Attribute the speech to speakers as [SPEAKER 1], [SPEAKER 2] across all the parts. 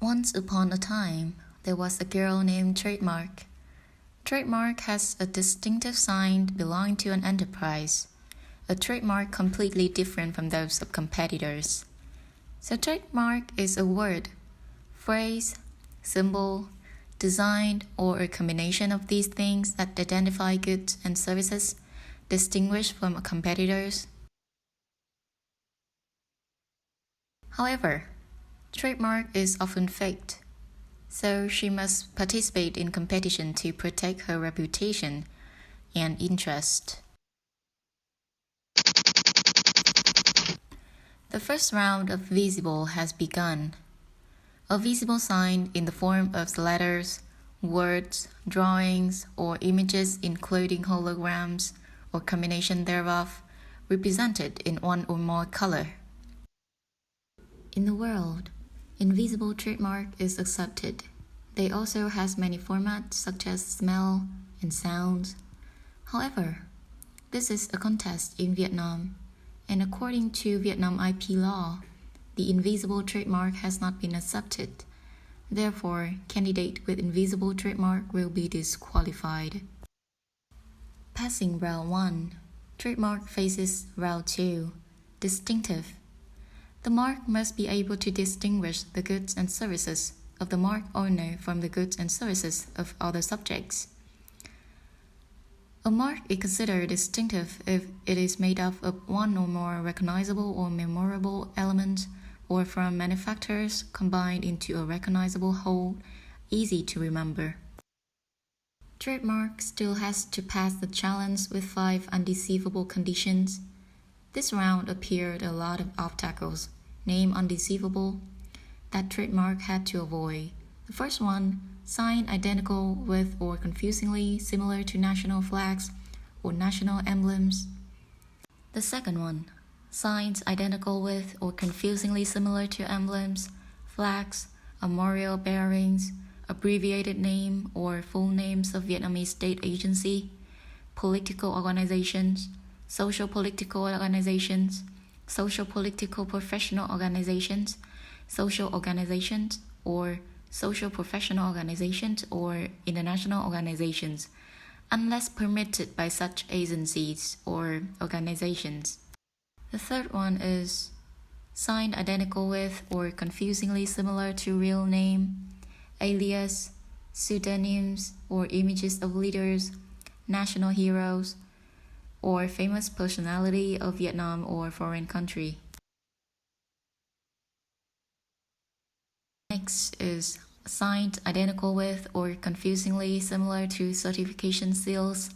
[SPEAKER 1] Once upon a time, there was a girl named Trademark. Trademark has a distinctive sign belonging to an enterprise, a trademark completely different from those of competitors. So trademark is a word, phrase, symbol, design, or a combination of these things that identify goods and services distinguished from competitors. However, trademark is often faked, so she must participate in competition to protect her reputation and interest. The first round of visible has begun. A visible sign in the form of letters, words, drawings, or images including holograms or combination thereof, represented in one or more color. In the world, invisible trademark is accepted. They also has many formats such as smell and sounds. However, this is a contest in Vietnam, and according to Vietnam IP law, the invisible trademark has not been accepted. Therefore, candidate with invisible trademark will be disqualified. Passing round 1, trademark faces round 2, distinctive. The mark must be able to distinguish the goods and services of the mark owner from the goods and services of other subjects. A mark is considered distinctive if it is made up of one or more recognizable or memorable elements, or from manufacturers combined into a recognizable whole, easy to remember. Trademark still has to pass the challenge with 5 undeceivable conditions. This round appeared a lot of obstacles, named undeceivable, that trademark had to avoid. The first one, sign identical with or confusingly similar to national flags or national emblems. The second one, signs identical with or confusingly similar to emblems, flags, armorial bearings, abbreviated name or full names of Vietnamese state agency, political organizations, social political organizations, social political professional organizations, social organizations, or social professional organizations or international organizations, unless permitted by such agencies or organizations. The third one is signed identical with or confusingly similar to real name, alias, pseudonyms, or images of leaders, national heroes, or famous personality of Vietnam or foreign country. Next is signed identical with or confusingly similar to certification seals,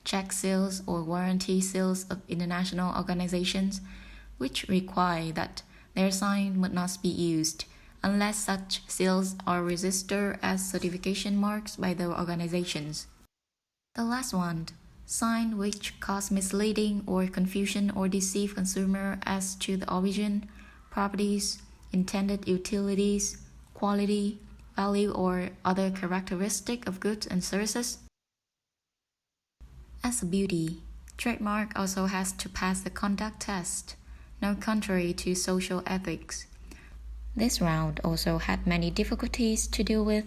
[SPEAKER 1] check seals, or warranty seals of international organizations, which require that their sign would not be used unless such seals are registered as certification marks by the organizations. The last one, sign which cause misleading or confusion or deceive consumer as to the origin, properties, intended utilities, quality, value, or other characteristic of goods and services. As a beauty, trademark also has to pass the conduct test, no contrary to social ethics. This round also had many difficulties to deal with.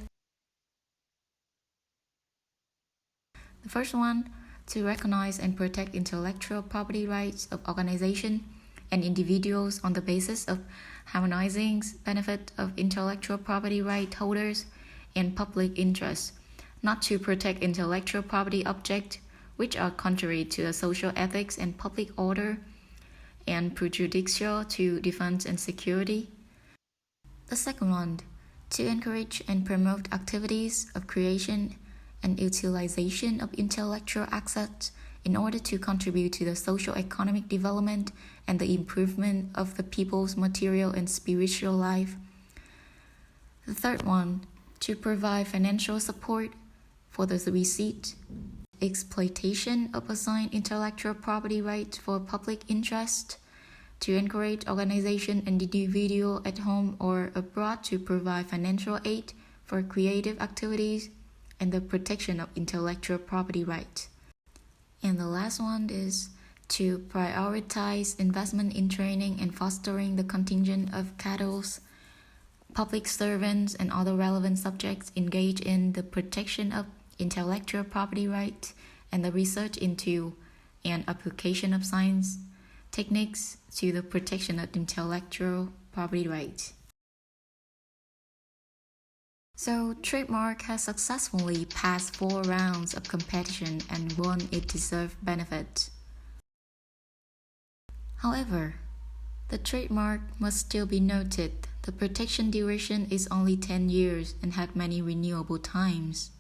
[SPEAKER 1] The first one, to recognize and protect intellectual property rights of organizations and individuals on the basis of harmonizing benefit of intellectual property right holders and public interest, not to protect intellectual property objects which are contrary to the social ethics and public order and prejudicial to defense and security. The second one, to encourage and promote activities of creation and utilization of intellectual assets in order to contribute to the socio-economic development and the improvement of the people's material and spiritual life. The third one, to provide financial support for the receipt, exploitation of assigned intellectual property rights for public interest, to encourage organization and individual at home or abroad to provide financial aid for creative activities, and the protection of intellectual property rights. And the last one is to prioritize investment in training and fostering the contingent of cadres, public servants and other relevant subjects engage in the protection of intellectual property rights and the research into and application of science techniques to the protection of intellectual property rights. So, Trademark has successfully passed 4 rounds of competition and won its deserved benefits. However, the trademark must still be noted. The protection duration is only 10 years and had many renewable times.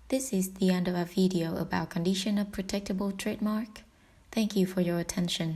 [SPEAKER 1] This is the end of our video about condition of protectable trademark. Thank you for your attention.